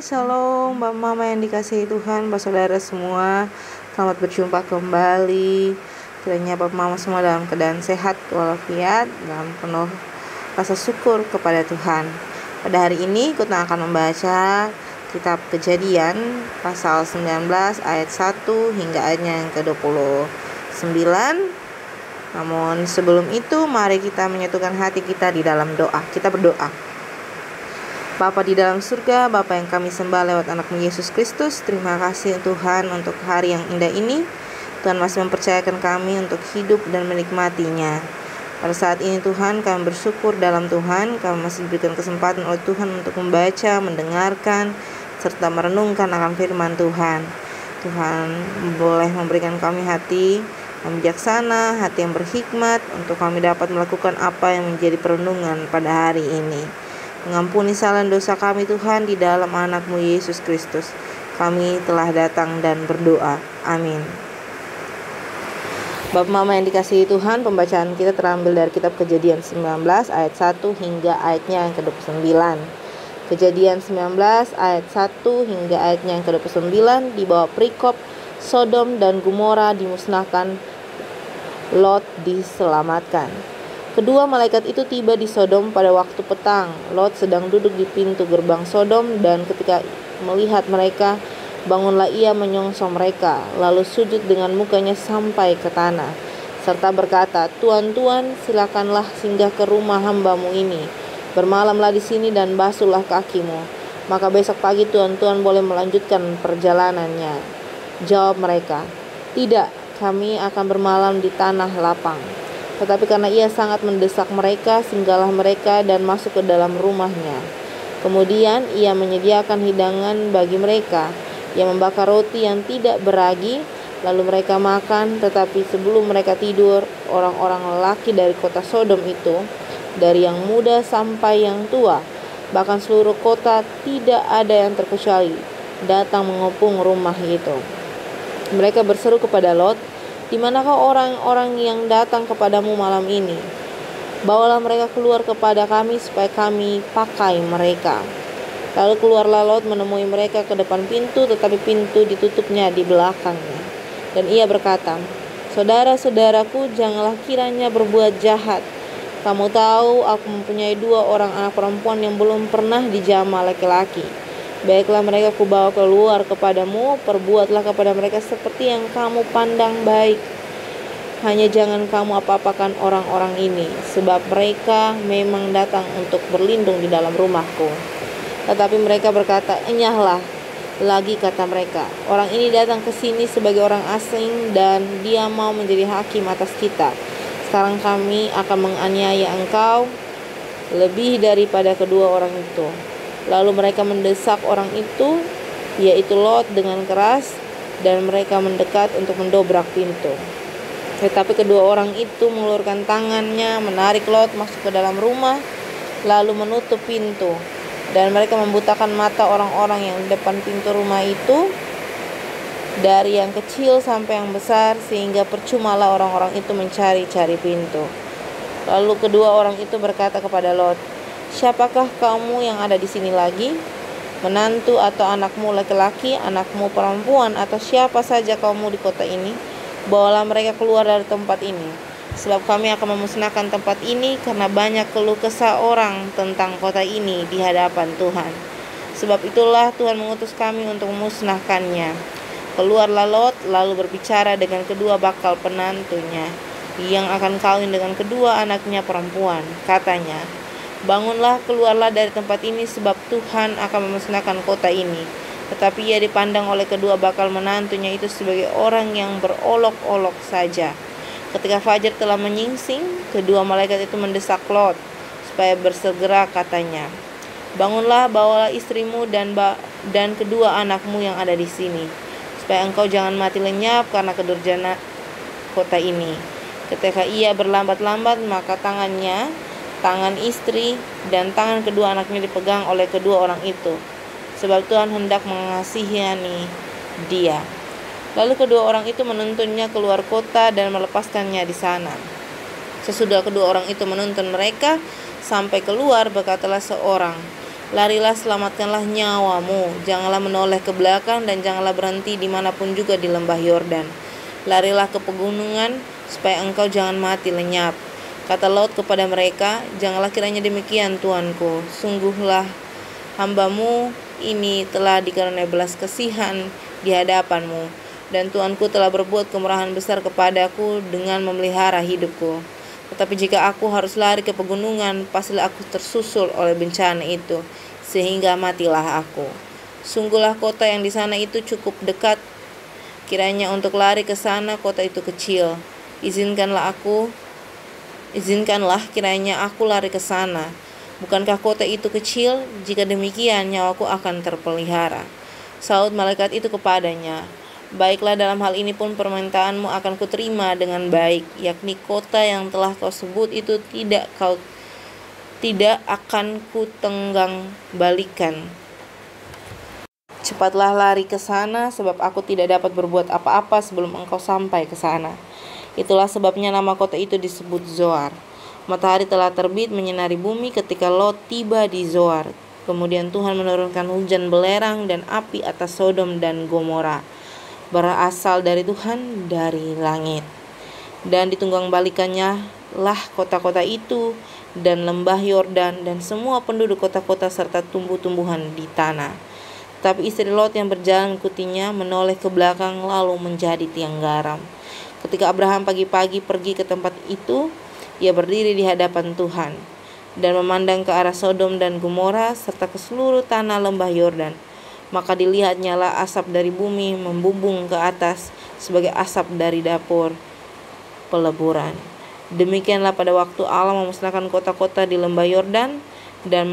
Shalom, Bapak Mama yang dikasihi Tuhan, Bapak Saudara semua. Selamat berjumpa kembali. Kiranya Bapak Mama semua dalam keadaan sehat walafiat dan penuh rasa syukur kepada Tuhan. Pada hari ini kita akan membaca kitab Kejadian pasal 19 ayat 1 hingga ayatnya yang ke-29. Namun sebelum itu mari kita menyatukan hati kita di dalam doa. Kita berdoa. Bapa di dalam surga, Bapa yang kami sembah lewat anak-Mu Yesus Kristus, terima kasih Tuhan untuk hari yang indah ini. Tuhan masih mempercayakan kami untuk hidup dan menikmatinya. Pada saat ini Tuhan, kami bersyukur dalam Tuhan, kami masih diberikan kesempatan oleh Tuhan untuk membaca, mendengarkan, serta merenungkan akan firman Tuhan. Tuhan boleh memberikan kami hati yang bijaksana, hati yang berhikmat, untuk kami dapat melakukan apa yang menjadi perenungan pada hari ini. Mengampuni kesalahan dosa kami Tuhan di dalam anak-Mu Yesus Kristus. Kami telah datang dan berdoa. Amin. Bapak Mama yang dikasihi Tuhan, pembacaan kita terambil dari kitab Kejadian 19 ayat 1 hingga ayatnya yang ke-29. Kejadian 19 ayat 1 hingga ayatnya yang ke-29 di bawah perikop Sodom dan Gomora dimusnahkan, Lot diselamatkan. Kedua malaikat itu tiba di Sodom pada waktu petang. Lot sedang duduk di pintu gerbang Sodom, dan ketika melihat mereka, bangunlah ia menyongsong mereka, lalu sujud dengan mukanya sampai ke tanah, serta berkata, "Tuan, silakanlah singgah ke rumah hamba-Mu ini. Bermalamlah di sini dan basuhlah kakimu. Maka besok pagi tuan boleh melanjutkan perjalanannya." Jawab mereka, "Tidak, kami akan bermalam di tanah lapang." Tetapi karena ia sangat mendesak mereka, singgahlah mereka dan masuk ke dalam rumahnya. Kemudian ia menyediakan hidangan bagi mereka. Ia membakar roti yang tidak beragi, lalu mereka makan. Tetapi sebelum mereka tidur, orang-orang lelaki dari kota Sodom itu, dari yang muda sampai yang tua, bahkan seluruh kota tidak ada yang terkecuali, datang mengepung rumah itu. Mereka berseru kepada Lot, "Di manakah orang-orang yang datang kepadamu malam ini? Bawalah mereka keluar kepada kami supaya kami pakai mereka." Lalu keluarlah Lot menemui mereka ke depan pintu, tetapi pintu ditutupnya di belakangnya. Dan ia berkata, "Saudara-saudaraku, janganlah kiranya berbuat jahat. Kamu tahu aku mempunyai 2 orang anak perempuan yang belum pernah dijamah laki-laki. Baiklah mereka kubawa keluar kepadamu, perbuatlah kepada mereka seperti yang kamu pandang baik. Hanya jangan kamu apa-apakan orang-orang ini, sebab mereka memang datang untuk berlindung di dalam rumahku." Tetapi mereka berkata, "Enyahlah lagi," kata mereka, "orang ini datang ke sini sebagai orang asing dan dia mau menjadi hakim atas kita. Sekarang kami akan menganiaya engkau lebih daripada kedua orang itu." Lalu mereka mendesak orang itu, yaitu Lot, dengan keras, dan mereka mendekat untuk mendobrak pintu. Tetapi kedua orang itu mengulurkan tangannya, menarik Lot masuk ke dalam rumah, lalu menutup pintu. Dan mereka membutakan mata orang-orang yang di depan pintu rumah itu, dari yang kecil sampai yang besar, sehingga percumalah orang-orang itu mencari-cari pintu. Lalu kedua orang itu berkata kepada Lot, "Siapakah kamu yang ada di sini lagi? Menantu atau anakmu laki-laki, anakmu perempuan, atau siapa saja kamu di kota ini? Bawalah mereka keluar dari tempat ini, sebab kami akan memusnahkan tempat ini karena banyak keluh kesah orang tentang kota ini di hadapan Tuhan. Sebab itulah Tuhan mengutus kami untuk memusnahkannya." Keluarlah Lot lalu berbicara dengan kedua bakal penantunya yang akan kawin dengan kedua anaknya perempuan. Katanya, "Bangunlah, keluarlah dari tempat ini, sebab Tuhan akan memusnahkan kota ini." Tetapi ia dipandang oleh kedua bakal menantunya itu sebagai orang yang berolok-olok saja. Ketika fajar telah menyingsing, kedua malaikat itu mendesak Lot supaya bersegera, katanya, "Bangunlah, bawalah istrimu dan kedua anakmu yang ada di sini, supaya engkau jangan mati lenyap karena kedurjana kota ini." Ketika ia berlambat-lambat, maka tangan istri dan tangan kedua anaknya dipegang oleh kedua orang itu, sebab Tuhan hendak mengasihani dia. Lalu kedua orang itu menuntunnya keluar kota dan melepaskannya di sana. Sesudah kedua orang itu menuntun mereka sampai keluar, berkatalah seorang, Larilah, selamatkanlah nyawamu, janganlah menoleh ke belakang dan janganlah berhenti dimanapun juga di lembah Yordan. Larilah ke pegunungan, supaya engkau jangan mati lenyap. Kata Lot kepada mereka, janganlah kiranya demikian Tuanku, sungguhlah hambamu ini telah dikaruniai belas kasihan di hadapanmu, dan Tuanku telah berbuat kemurahan besar kepadaku dengan memelihara hidupku. Tetapi jika aku harus lari ke pegunungan, pastilah aku tersusul oleh bencana itu, sehingga matilah aku. Sungguhlah kota yang di sana itu cukup dekat, kiranya untuk lari ke sana kota itu kecil. Izinkanlah kiranya aku lari ke sana. Bukankah kota itu kecil? Jika demikian, nyawaku akan terpelihara. Saud malaikat itu kepadanya, baiklah, dalam hal ini pun permintaanmu akan kuterima dengan baik, yakni kota yang telah kau sebut itu tidak akan kutenggang balikan. Cepatlah lari ke sana, sebab aku tidak dapat berbuat apa-apa sebelum engkau sampai ke sana. Itulah sebabnya nama kota itu disebut Zoar. Matahari telah terbit menyinari bumi ketika Lot tiba di Zoar. Kemudian Tuhan menurunkan hujan belerang dan api atas Sodom dan Gomora, berasal dari Tuhan dari langit. Dan ditunggang balikannya lah kota-kota itu dan lembah Yordan dan semua penduduk kota-kota serta tumbuh-tumbuhan di tanah. Tapi istri Lot yang berjalan mengikutinya menoleh ke belakang lalu menjadi tiang garam. Ketika Abraham pagi-pagi pergi ke tempat itu, ia berdiri di hadapan Tuhan dan memandang ke arah Sodom dan Gomora serta ke seluruh tanah lembah Yordan. Maka dilihatnya lah asap dari bumi membumbung ke atas sebagai asap dari dapur peleburan. Demikianlah pada waktu Allah memusnahkan kota-kota di lembah Yordan dan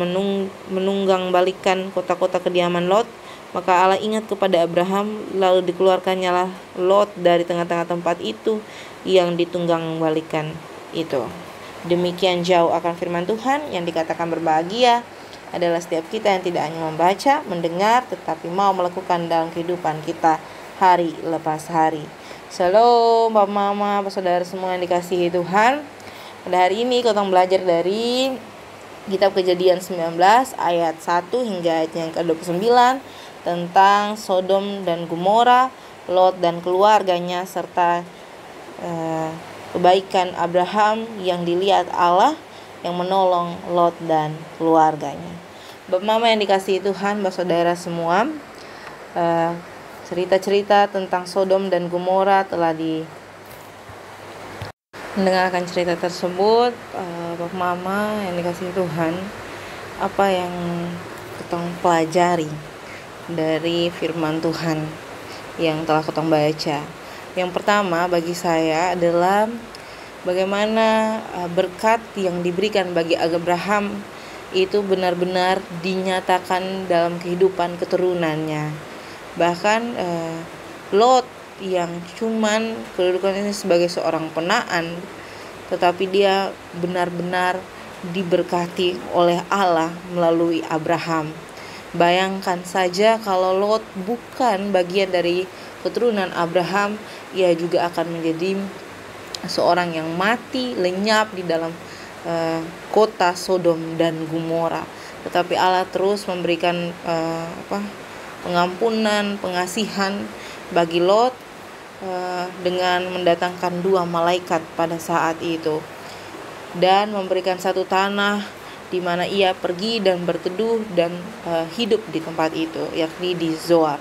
menunggang balikan kota-kota kediaman Lot, maka Allah ingat kepada Abraham, lalu dikeluarkannya lah Lot dari tengah-tengah tempat itu yang ditunggang balikan itu. Demikian jauh akan firman Tuhan. Yang dikatakan berbahagia adalah setiap kita yang tidak hanya membaca, mendengar, tetapi mau melakukan dalam kehidupan kita hari lepas hari. Shalom Bapak Mama, Bapak Saudara semua yang dikasihi Tuhan. Pada hari ini kita belajar dari Kitab Kejadian 19 ayat 1 hingga ayat yang ke-29 tentang Sodom dan Gomora, Lot dan keluarganya, serta kebaikan Abraham yang dilihat Allah yang menolong Lot dan keluarganya. Bapak Mama yang dikasihi Tuhan, Bapak Saudara semua, cerita-cerita tentang Sodom dan Gomora telah mendengarkan cerita tersebut. Bapak Mama yang dikasihi Tuhan, apa yang kita pelajari dari firman Tuhan yang telah kita baca? Yang pertama bagi saya adalah bagaimana berkat yang diberikan bagi Abraham itu benar-benar dinyatakan dalam kehidupan keturunannya. Bahkan Lot yang cuman kedudukannya sebagai seorang penaan, tetapi dia benar-benar diberkati oleh Allah melalui Abraham. Bayangkan saja kalau Lot bukan bagian dari keturunan Abraham, ia juga akan menjadi seorang yang mati lenyap di dalam kota Sodom dan Gomora. Tetapi Allah terus memberikan pengampunan, pengasihan bagi Lot dengan mendatangkan 2 malaikat pada saat itu dan memberikan satu tanah di mana ia pergi dan berteduh dan hidup di tempat itu, yakni di Zoar.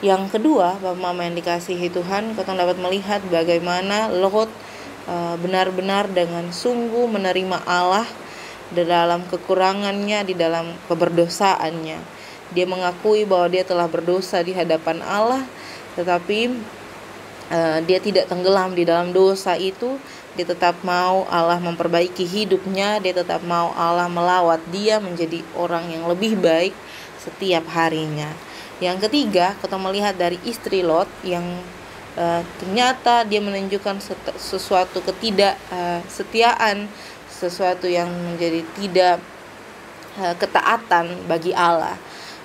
Yang kedua, Bapak Mama yang dikasihi Tuhan, kita dapat melihat bagaimana Lot benar-benar dengan sungguh menerima Allah di dalam kekurangannya, di dalam keberdosaannya. Dia mengakui bahwa dia telah berdosa di hadapan Allah, tetapi dia tidak tenggelam di dalam dosa itu. Dia tetap mau Allah memperbaiki hidupnya, dia tetap mau Allah melawat dia menjadi orang yang lebih baik setiap harinya. Yang ketiga, kita melihat dari istri Lot yang ternyata dia menunjukkan sesuatu ketidaksetiaan, sesuatu yang menjadi tidak ketaatan bagi Allah.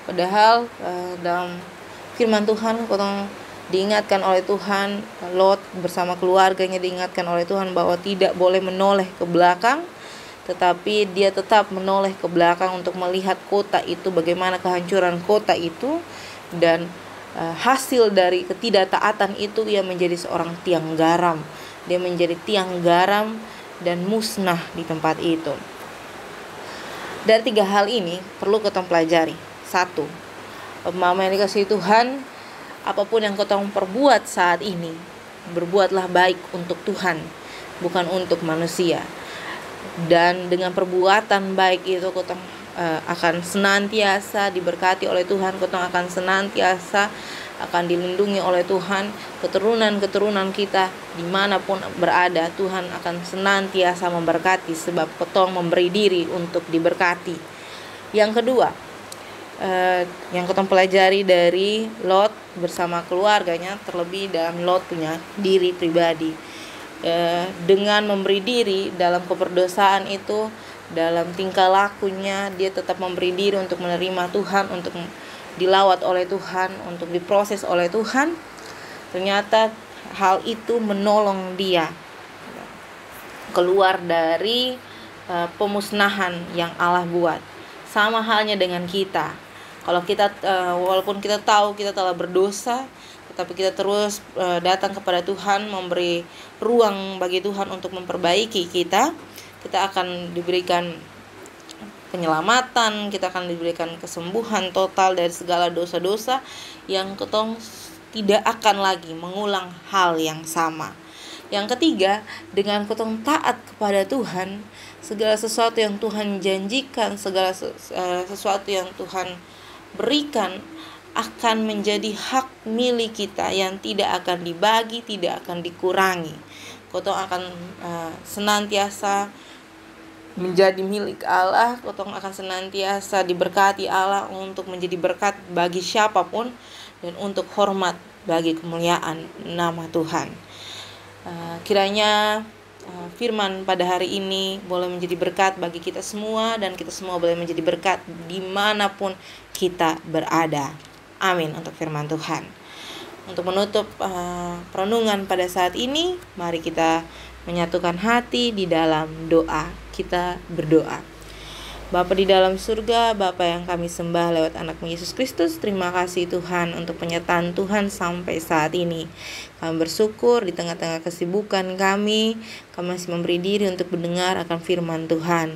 Padahal dalam firman Tuhan kita diingatkan oleh Tuhan, Lot bersama keluarganya diingatkan oleh Tuhan bahwa tidak boleh menoleh ke belakang, tetapi dia tetap menoleh ke belakang untuk melihat kota itu, bagaimana kehancuran kota itu, dan hasil dari ketidaktaatan itu ia menjadi seorang tiang garam. Dia menjadi tiang garam dan musnah di tempat itu. Dari 3 hal ini perlu kita pelajari. 1. Mama yang dikasihi Tuhan, apapun yang kita perbuat saat ini, berbuatlah baik untuk Tuhan, bukan untuk manusia. Dan dengan perbuatan baik itu kita akan senantiasa diberkati oleh Tuhan, kita akan senantiasa akan dilindungi oleh Tuhan. Keturunan-keturunan kita dimanapun berada, Tuhan akan senantiasa memberkati, sebab kita memberi diri untuk diberkati. Yang kedua, yang kita pelajari dari Lot bersama keluarganya, terlebih dalam Lot punya diri pribadi. Dengan memberi diri dalam keperdosaan itu, dalam tingkah lakunya, dia tetap memberi diri untuk menerima Tuhan, untuk dilawat oleh Tuhan, untuk diproses oleh Tuhan. Ternyata hal itu menolong dia keluar dari pemusnahan yang Allah buat. Sama halnya dengan kita. Kalau kita walaupun kita tahu kita telah berdosa, tetapi kita terus datang kepada Tuhan, memberi ruang bagi Tuhan untuk memperbaiki kita, kita akan diberikan penyelamatan, kita akan diberikan kesembuhan total dari segala dosa-dosa yang ketong tidak akan lagi mengulang hal yang sama. Yang ketiga, dengan ketong taat kepada Tuhan, segala sesuatu yang Tuhan janjikan, segala sesuatu yang Tuhan berikan akan menjadi hak milik kita yang tidak akan dibagi, tidak akan dikurangi. Ketong akan senantiasa menjadi milik Allah, ketong akan senantiasa diberkati Allah untuk menjadi berkat bagi siapapun dan untuk hormat bagi kemuliaan nama Tuhan. Kiranya firman pada hari ini boleh menjadi berkat bagi kita semua, dan kita semua boleh menjadi berkat dimanapun kita berada. Amin untuk firman Tuhan. Untuk menutup perenungan pada saat ini, mari kita menyatukan hati di dalam doa. Kita berdoa. Bapa di dalam surga, Bapa yang kami sembah lewat anak-Mu Yesus Kristus, terima kasih Tuhan untuk penyertaan Tuhan sampai saat ini. Kami bersyukur di tengah-tengah kesibukan kami masih memberi diri untuk mendengar akan firman Tuhan.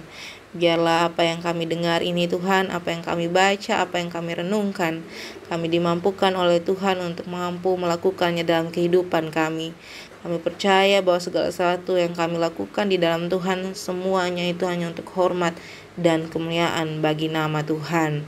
Biarlah apa yang kami dengar ini Tuhan, apa yang kami baca, apa yang kami renungkan, kami dimampukan oleh Tuhan untuk mampu melakukannya dalam kehidupan kami. Kami percaya bahwa segala sesuatu yang kami lakukan di dalam Tuhan, semuanya itu hanya untuk hormat dan kemuliaan bagi nama Tuhan.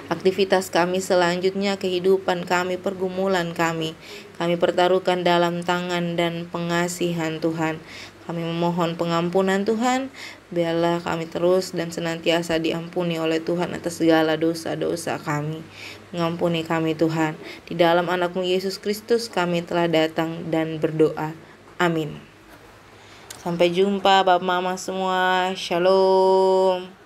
Aktivitas kami selanjutnya, kehidupan kami, pergumulan kami pertaruhkan dalam tangan dan pengasihan Tuhan. Kami memohon pengampunan Tuhan, biarlah kami terus dan senantiasa diampuni oleh Tuhan atas segala dosa-dosa kami. Mengampuni kami Tuhan. Di dalam anak-Mu Yesus Kristus kami telah datang dan berdoa. Amin. Sampai jumpa Bapak Mama semua. Shalom.